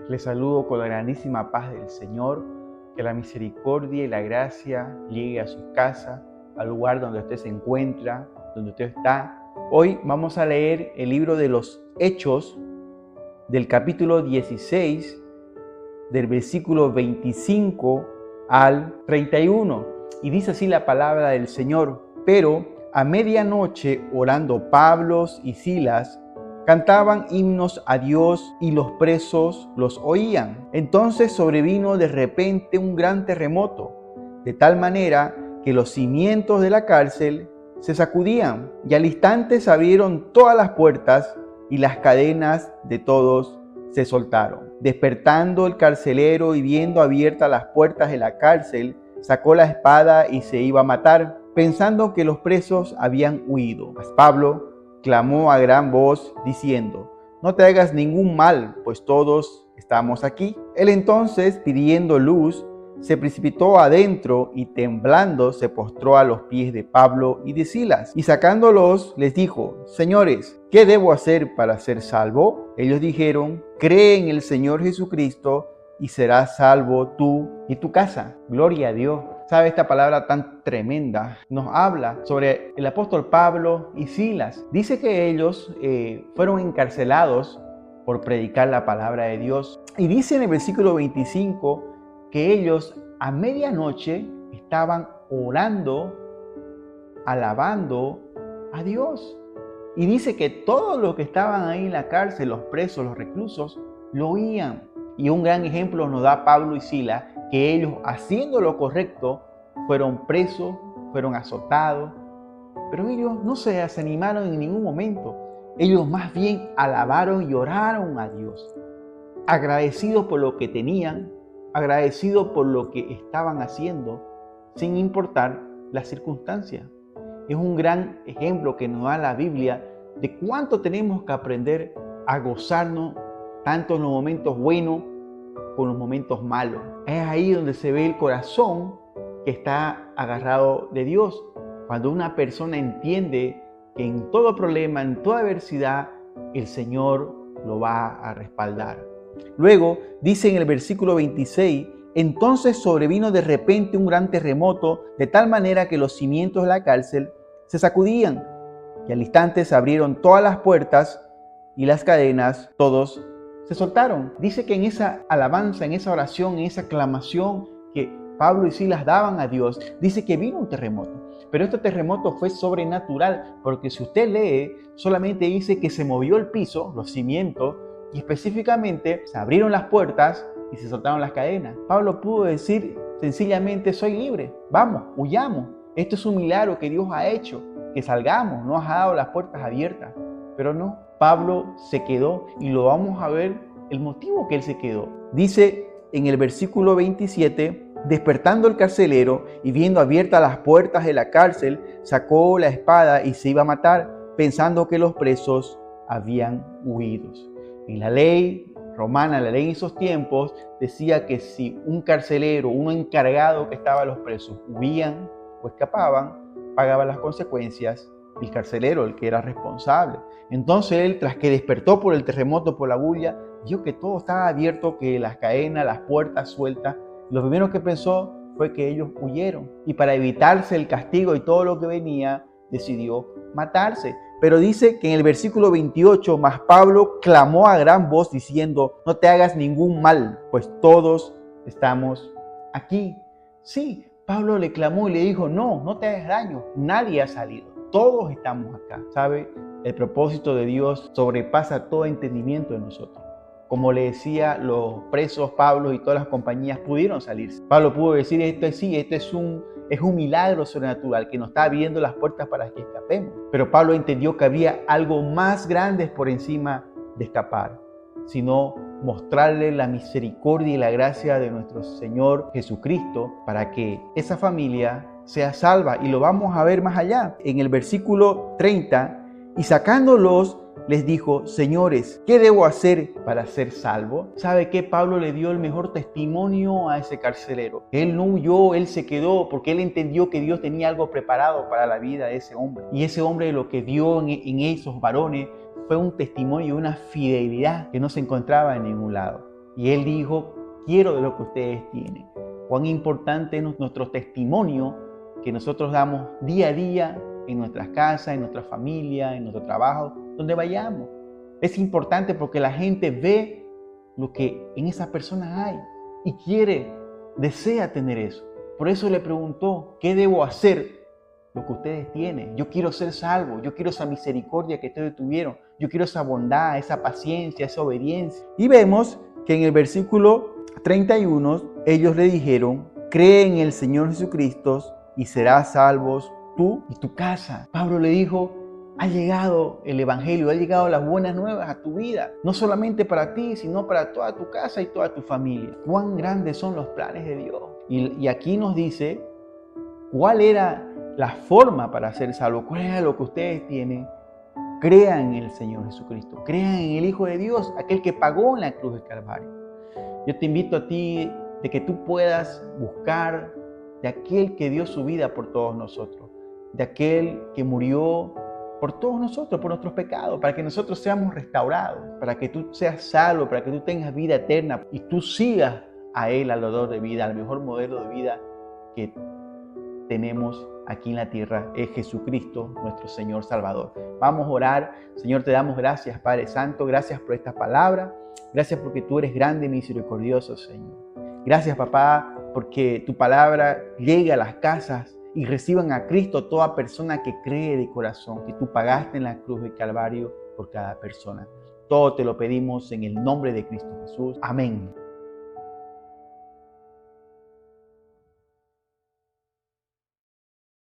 Les saludo con la grandísima paz del Señor. Que la misericordia y la gracia llegue a su casa, al lugar donde usted se encuentra, donde usted está. Hoy vamos a leer el libro de los Hechos, del capítulo 16, del versículo 25 al 31. Y dice así la palabra del Señor: Pero a medianoche, orando Pablo y Silas, cantaban himnos a Dios y los presos los oían. Entonces sobrevino de repente un gran terremoto, de tal manera que los cimientos de la cárcel se sacudían, y al instante se abrieron todas las puertas y las cadenas de todos se soltaron. Despertando el carcelero y viendo abiertas las puertas de la cárcel, sacó la espada y se iba a matar, pensando que los presos habían huido. Mas Pablo clamó a gran voz diciendo: no te hagas ningún mal, pues todos estamos aquí. Él entonces, pidiendo luz, se precipitó adentro y temblando se postró a los pies de Pablo y de Silas, y sacándolos les dijo: Señores, ¿qué debo hacer para ser salvo? Ellos dijeron: cree en el Señor Jesucristo y serás salvo tú y tu casa. Gloria a Dios. ¿Sabe? Esta palabra tan tremenda nos habla sobre el apóstol Pablo y Silas. Dice que ellos fueron encarcelados por predicar la palabra de Dios. Y dice en el versículo 25 que ellos a medianoche estaban orando, alabando a Dios. Y dice que todos los que estaban ahí en la cárcel, los presos, los reclusos, lo oían. Y un gran ejemplo nos da Pablo y Silas, que ellos, haciendo lo correcto, fueron presos, fueron azotados, pero ellos no se desanimaron en ningún momento. Ellos más bien alabaron y oraron a Dios, agradecidos por lo que tenían, agradecidos por lo que estaban haciendo, sin importar las circunstancias. Es un gran ejemplo que nos da la Biblia de cuánto tenemos que aprender a gozarnos tanto en los momentos buenos como en los momentos malos. Es ahí donde se ve el corazón que está agarrado de Dios. Cuando una persona entiende que en todo problema, en toda adversidad, el Señor lo va a respaldar. Luego dice en el versículo 26: entonces sobrevino de repente un gran terremoto, de tal manera que los cimientos de la cárcel se sacudían, y al instante se abrieron todas las puertas y las cadenas, todos se soltaron. Dice que en esa alabanza, en esa oración, en esa aclamación que Pablo y Silas daban a Dios, dice que vino un terremoto. Pero este terremoto fue sobrenatural, porque si usted lee, solamente dice que se movió el piso, los cimientos, y específicamente se abrieron las puertas y se soltaron las cadenas. Pablo pudo decir sencillamente: soy libre, vamos, huyamos. Esto es un milagro que Dios ha hecho, que salgamos, nos ha dado las puertas abiertas. Pero no, Pablo se quedó, y lo vamos a ver el motivo que él se quedó. Dice en el versículo 27: despertando el carcelero y viendo abiertas las puertas de la cárcel, sacó la espada y se iba a matar, pensando que los presos habían huido. En la ley romana, la ley en esos tiempos, decía que si un carcelero, un encargado que estaba a los presos, huían o escapaban, pagaba las consecuencias el carcelero, el que era responsable. Entonces él, tras que despertó por el terremoto, por la bulla, vio que todo estaba abierto, que las cadenas, las puertas sueltas. Lo primero que pensó fue que ellos huyeron, y para evitarse el castigo y todo lo que venía, decidió matarse. Pero dice que en el versículo 28, mas Pablo clamó a gran voz diciendo: no te hagas ningún mal, pues todos estamos aquí. Sí, Pablo le clamó y le dijo: no te hagas daño, nadie ha salido, todos estamos acá. ¿Sabe? El propósito de Dios sobrepasa todo entendimiento de nosotros. Como le decía, los presos, Pablo y todas las compañías pudieron salirse. Pablo pudo decir: esto es un milagro sobrenatural que nos está abriendo las puertas para que escapemos. Pero Pablo entendió que había algo más grande por encima de escapar, sino mostrarle la misericordia y la gracia de nuestro Señor Jesucristo para que esa familia sea salva. Y lo vamos a ver más allá. En el versículo 30, y sacándolos, les dijo: señores, ¿qué debo hacer para ser salvo? ¿Sabe qué? Pablo le dio el mejor testimonio a ese carcelero. Él no huyó, él se quedó, porque él entendió que Dios tenía algo preparado para la vida de ese hombre. Y ese hombre, lo que vio en esos varones fue un testimonio y una fidelidad que no se encontraba en ningún lado. Y Él dijo, quiero de lo que ustedes tienen. Cuán importante es nuestro testimonio que nosotros damos día a día en nuestras casas, en nuestra familia, en nuestro trabajo, donde vayamos. Es importante porque la gente ve lo que en esa persona hay y desea tener eso. Por eso le preguntó, ¿qué debo hacer? Lo que ustedes tienen. Yo quiero ser salvo, yo quiero esa misericordia que ustedes tuvieron, yo quiero esa bondad, esa paciencia, esa obediencia. Y vemos que en el versículo 31 ellos le dijeron, cree en el Señor Jesucristo y serás salvos tú y tu casa. Pablo le dijo, ha llegado el Evangelio, ha llegado las buenas nuevas a tu vida, no solamente para ti, sino para toda tu casa y toda tu familia. Cuán grandes son los planes de Dios. Y aquí nos dice cuál era la forma para ser salvo, cuál era lo que ustedes tienen. Crean en el Señor Jesucristo, crean en el Hijo de Dios, aquel que pagó en la cruz del Calvario. Yo te invito a ti de que tú puedas buscar de aquel que dio su vida por todos nosotros, de aquel que murió por todos nosotros, por nuestros pecados, para que nosotros seamos restaurados, para que tú seas salvo, para que tú tengas vida eterna y tú sigas a Él, al dador de vida, al mejor modelo de vida que tenemos aquí en la tierra, es Jesucristo, nuestro Señor Salvador. Vamos a orar. Señor, te damos gracias, Padre Santo, gracias por esta palabra, gracias porque tú eres grande y misericordioso, Señor. Gracias, papá, porque tu palabra llega a las casas y reciban a Cristo toda persona que cree de corazón, que tú pagaste en la cruz del Calvario por cada persona. Todo te lo pedimos en el nombre de Cristo Jesús. Amén.